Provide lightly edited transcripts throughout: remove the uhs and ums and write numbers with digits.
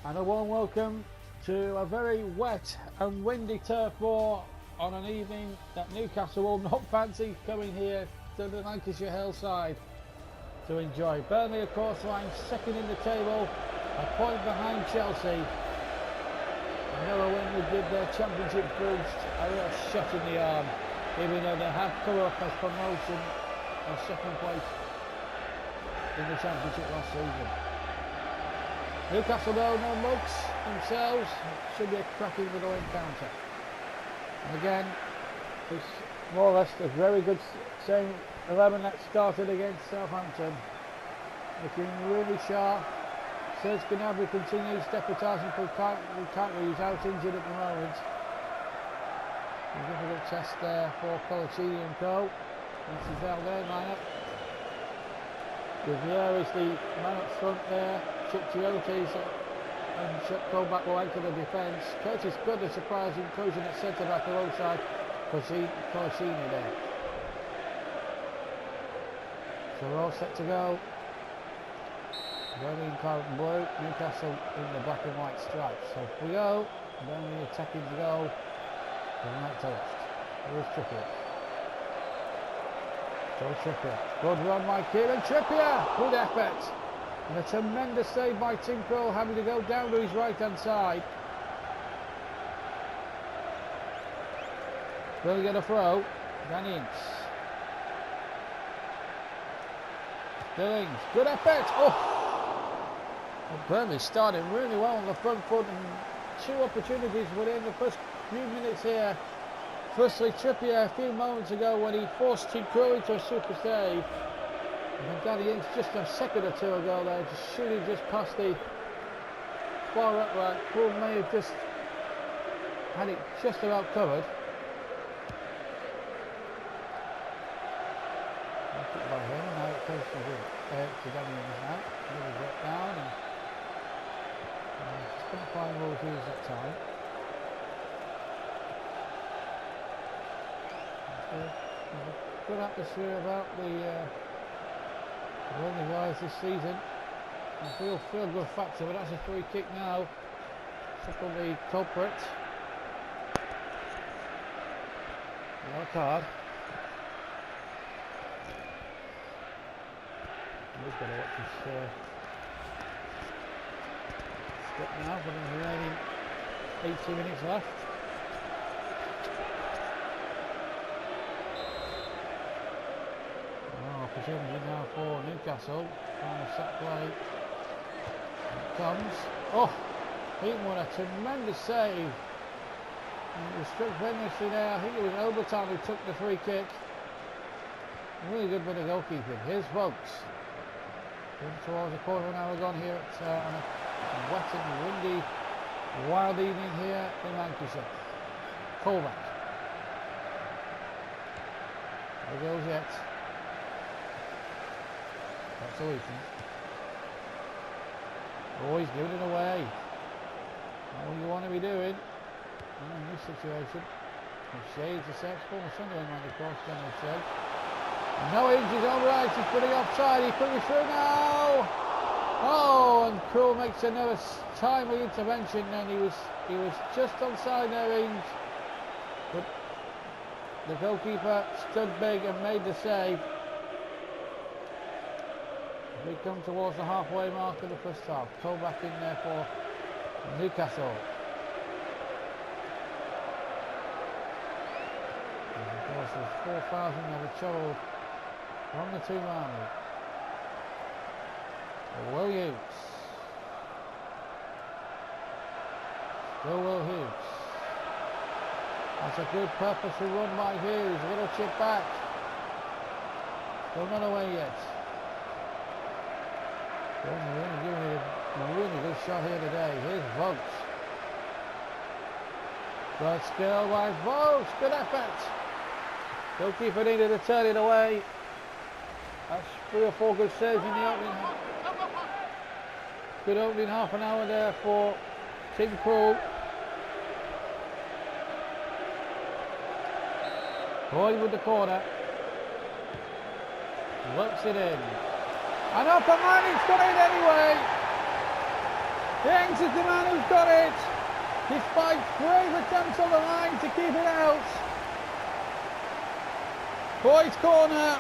and a warm welcome to a very wet and windy turf war on an evening that Newcastle will not fancy coming here to the Lancashire hillside to enjoy. Burnley, of course, lying second in the table, a point behind Chelsea. Another win would give their championship boost a real shot in the arm, even though they have come up as promotion and second place in the championship last season. Newcastle, though, no mugs themselves. Should be a cracking little encounter. And again, it's more or less a very good same 11 that started against Southampton. Looking really sharp. Serge Gnabry continues deputising for Lukaku, who's out injured at the moment. A difficult test there for Colaccini and co. This is out there lineup. Riviere is the man up front there. Chiotis and go back away to the defence. Curtis Good, a surprising inclusion at centre back alongside Colaccini there. So we're all set to go. Burnley in claret and blue, Newcastle in the black and white stripes. So if we go, Burnley attacking to go from right to left. Here's Trippier. So Trippier. Good run by Kieran Trippier. Good effort. And a tremendous save by Tim Krul, having to go down to his right hand side. Burnley get a throw. Danny Ince. Billings. Good effort. Oh! Well, Burnley started really well on the front foot, and two opportunities within the first few minutes here. Firstly, Trippier a few moments ago when he forced Tim Krul into a super save. And then Danny Ince just a second or two ago there, just shooting just past the far upright. Krul may have just had it just about covered. By him, and now it goes to Danny Ince now. Really got down and just couldn't find Will Hughes that time. Good atmosphere about the Burnley guys this season. I feel good factor, but that's a free kick now. Circle the culprit. Yellow card. He's got to watch his step now for the remaining 80 minutes left. Opportunity now for Newcastle. Trying to set play. It comes. Oh! Heaton, a tremendous save. And it was struck vigorously there. I think it was Obertan who took the free kick. Really good bit of goalkeeping. Here's Vokes. Towards a quarter of an hour gone here on a wet and windy, wild evening here in Lancashire. Colback. There goes yet. That's all he can. Oh, he's giving it away. All you want to be doing in this situation. Shades the sex, former Sunderland man, of course, then I said. No inches all right, he's putting offside, he's putting through now. Oh, and Krul makes another timely intervention, and he was just onside their range, but the goalkeeper stood big and made the save. We come towards the halfway mark of the first half. Cole back in there for Newcastle. And of course, there's 4,000 that have travelled from the team army. Will Hughes. Still Will Hughes. That's a good purposeful run by Hughes. A little chip back. Still not away yet. Really giving it a really good shot here today. Here's Vokes. Good skill by Vokes. Good effort. Goalkeeper needed to turn it away. That's 3 or 4 good saves in the opening. Good opening half an hour there for Tim Krul. Boyd with the corner. Works it in. And up and man, it's got in anyway. Ings is the man who's got it, despite brave attempts on the line to keep it out. Boyd's corner.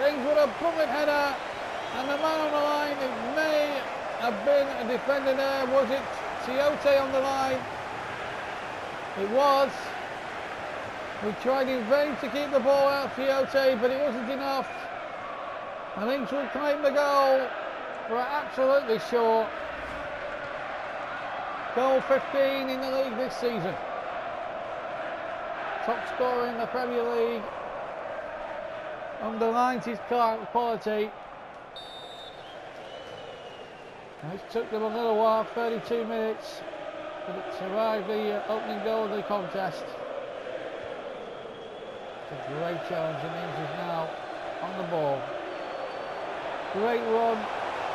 Ings with a bullet header, and the man on the line, it may have been a defender there. Was it Tiote on the line? It was. We tried in vain to keep the ball out, Tiote, but it wasn't enough. And Ings will claim the goal for absolutely short. Goal 15 in the league this season. Top scorer in the Premier League. Underlines his quality. And it took them a little while, 32 minutes, to survive the opening goal of the contest. It's a great challenge, and Ings is now on the ball. Great run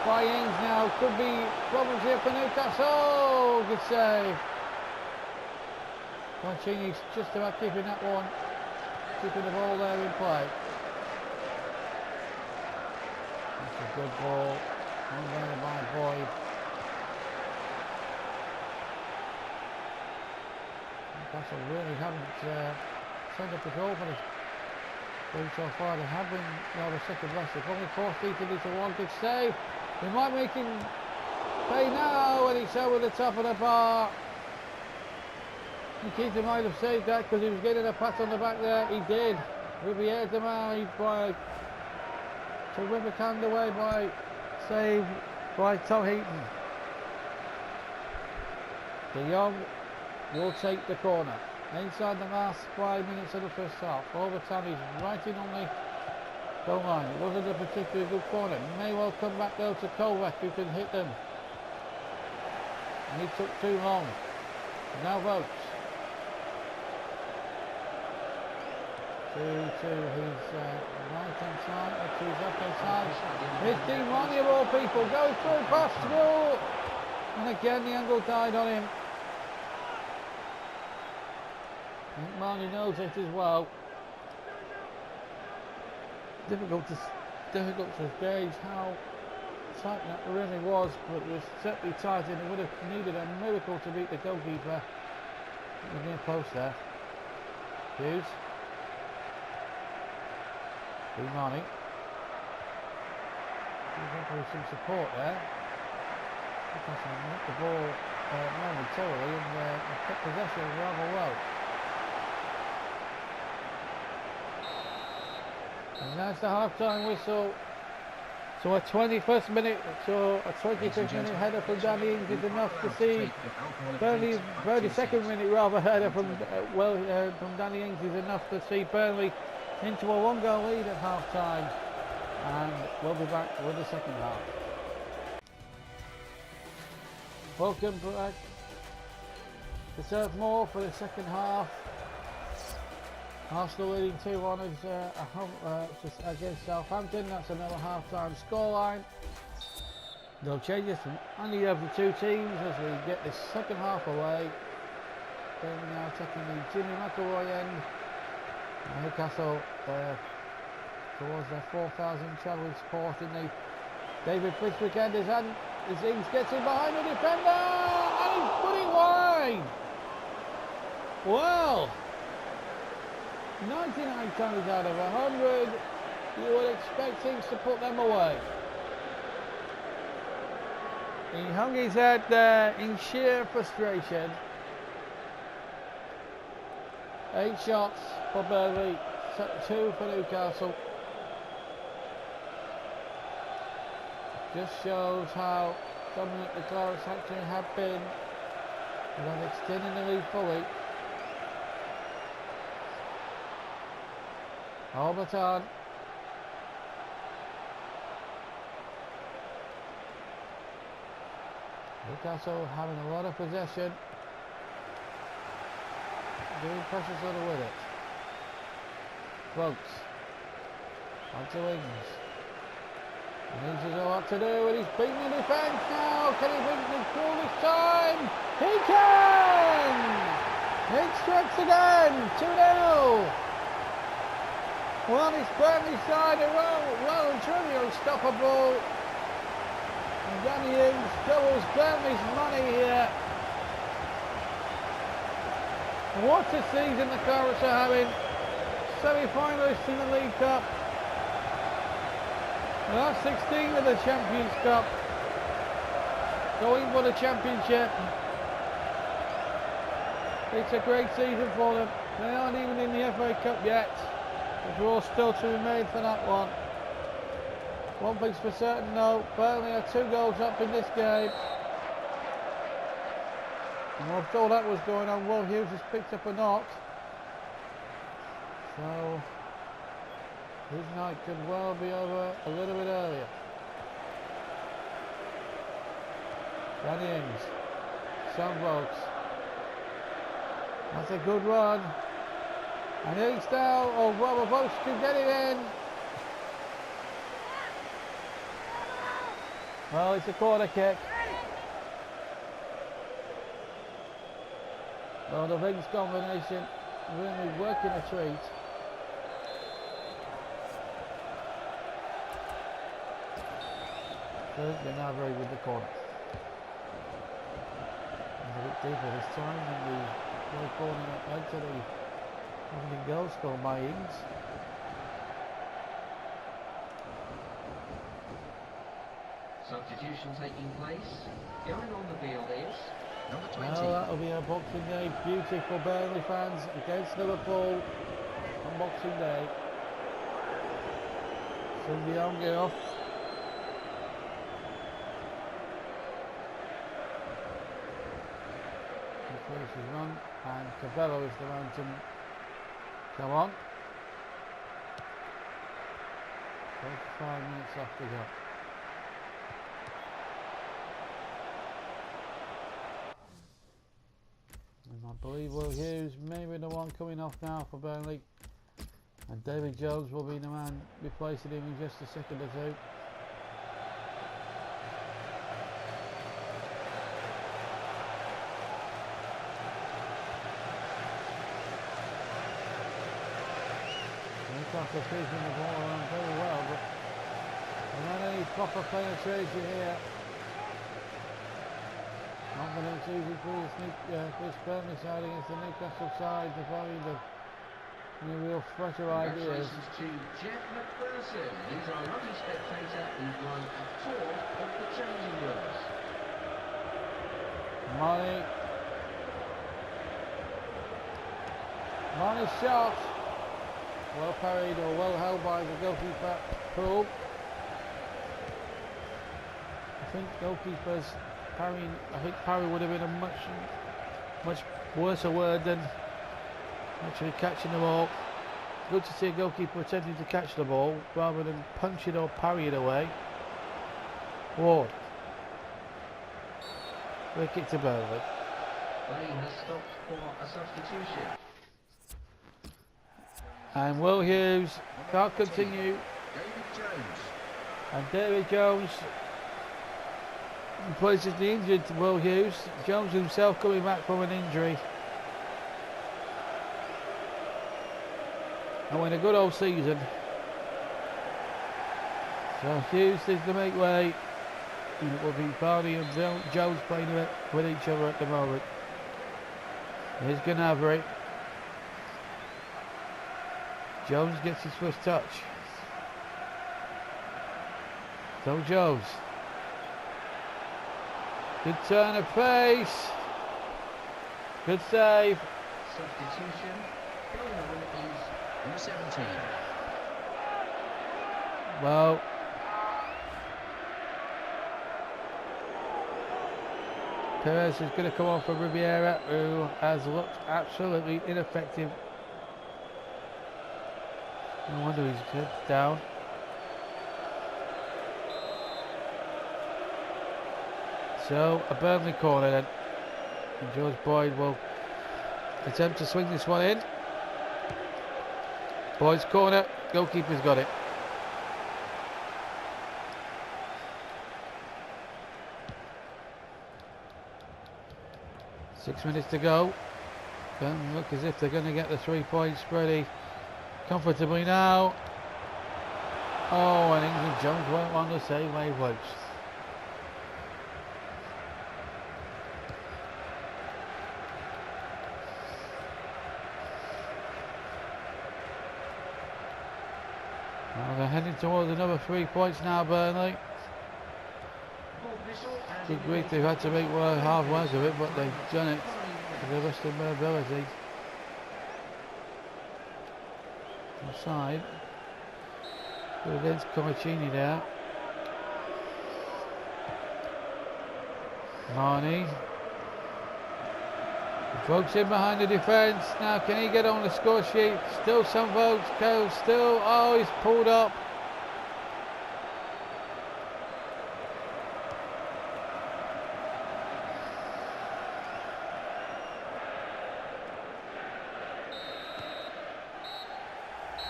by Ings now. Could be problems here for Newcastle. Good save. Mancini's just about keeping that one, keeping the ball there in play. That's a good ball. One there by Boyd. Newcastle really haven't sent up the goal for this game so far. They have been rather second best. They've only forced each of these to one. Good save. They might make him pay now, and he's over the top of the bar. Keita might have saved that because he was getting a pat on the back there. He did. Riviere Demari by terrific hand away by save by Tom Heaton. De Jong will take the corner. Inside the last 5 minutes of the first half. Overtime, he's right in on the goal line. It wasn't a particularly good corner. It may well come back though to Kovac, who can hit them. And he took too long. Now Votes. To his right hand side, to his left hand side. It's Dean Marnie of all people going through past through. And again the angle died on him. I think Marnie knows it as well. Difficult to gauge how tight that really was, but it was certainly tight, and it would have needed a miracle to beat the goalkeeper. The near post there. Hughes. Marnie. With some support there. Newcastle nicked the ball momentarily and kept possession rather well. And that's the half-time whistle. So a 21st minute, so a 25th minute header from Danny Ings is enough to see Burnley, 32nd minute rather header from from Danny Ings is enough to see Burnley into a 1-goal lead at half-time. And we'll be back with the second half. Welcome back to Turf Moor for the second half. Arsenal leading 2-1 against Southampton. That's another half-time scoreline. No changes from any of the two teams as we get this second half away. Burnley now taking the Jimmy McElroy end. Newcastle towards their 4,000 travelling support in the David Fitzwick end as Ings gets in behind the defender and he's put it wide. Well, 99 times out of 100 you would expect Ings to put them away. He hung his head there in sheer frustration. 8 shots for Burnley, 2 for Newcastle. Just shows how dominant the Clarets actually have been without extending the lead fully. Albertan. Newcastle having a lot of possession. Doing pressure sort of with it. Close. On to Ings. Ings has a lot to do and he's beating the defence now. Can he bring the through this time? He can! Ings strikes again. 2-0. Well, it's Burnley side are well and truly unstoppable. And Danny Hughes doubles Burnley's money here. What a season the Clarets are having. Semi-finalists in the League Cup. The last 16 of the Champions Cup. Going for the championship. It's a great season for them. They aren't even in the FA Cup yet. The draw still to be made for that one. One thing's for certain though, Burnley are 2 goals up in this game. And whilst all that was going on, Will Hughes has picked up a knock. So his night could well be over a little bit earlier. Danny Ings, Sam Vokes. That's a good run. And Ings now, oh well, Vokes can get it in. Well, it's a corner kick. Oh, the Ings combination really working a treat. Gnabry with the corner. A bit deeper this time than the corner that led to the opening goal scored by Ings. Substitution taking place. Going on the field is number 20. Now that'll be a Boxing Day beauty for Burnley fans against Liverpool on Boxing Day. Send the arm off. Finishes run, and Cabello is the man to come on. 45 minutes left to go. And I believe Will Hughes may be the one coming off now for Burnley, and David Jones will be the man replacing him in just a second or two. Newcastle keeping the ball around very well, but not any proper penetration here. Confidence easy for this Burnley side against the Newcastle side to find any real fresher ideas. Congratulations to Jeff McPherson. He's our lucky spectator who's won a tour of the changing rooms. Money's shot. Well parried or well held by the goalkeeper, Poole. I think goalkeepers parrying, I think parry would have been a much worse word than actually catching the ball. Good to see a goalkeeper attempting to catch the ball rather than punch it or parry it away. Ward. Free kick to Burnley. Play has stopped for a substitution. And Will Hughes can't continue. David Jones. And David Jones replaces the injured Will Hughes. Jones himself coming back from an injury. And in a good old season. So Hughes is to make way. And it will be Vardy and Jones playing with each other at the moment. Here's Gnabry. Jones gets his first touch. So Jones. Good turn of pace. Good save. Substitution. Going on is number 17. Well, Perez is going to come on for Riviera, who has looked absolutely ineffective. No wonder he's good down. So a Burnley corner then. And George Boyd will attempt to swing this one in. Boyd's corner, goalkeeper's got it. Six minutes to go. Don't look as if they're going to get the 3 points pretty comfortably now. Oh, and England Jones won't want to save my votes. towards another 3 points now, Burnley. Good grief, they've had to make hard work of it, but they've done it to the best of their ability. Inside. Good against Comicini there. Marnie. Folks in behind the defence. Now can he get on the score sheet? Still some votes. Go still. Oh, he's pulled up.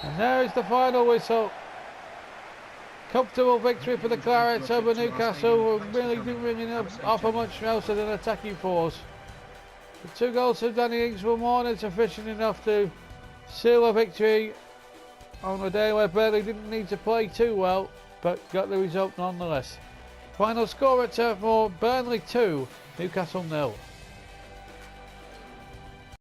And there is the final whistle. Comfortable victory for the Clarets over Newcastle, who really didn't offer much else than an attacking force. The 2 goals from Danny Ings were more than sufficient enough to seal a victory on a day where Burnley didn't need to play too well, but got the result nonetheless. Final score at Turf Moor, Burnley 2, Newcastle 0.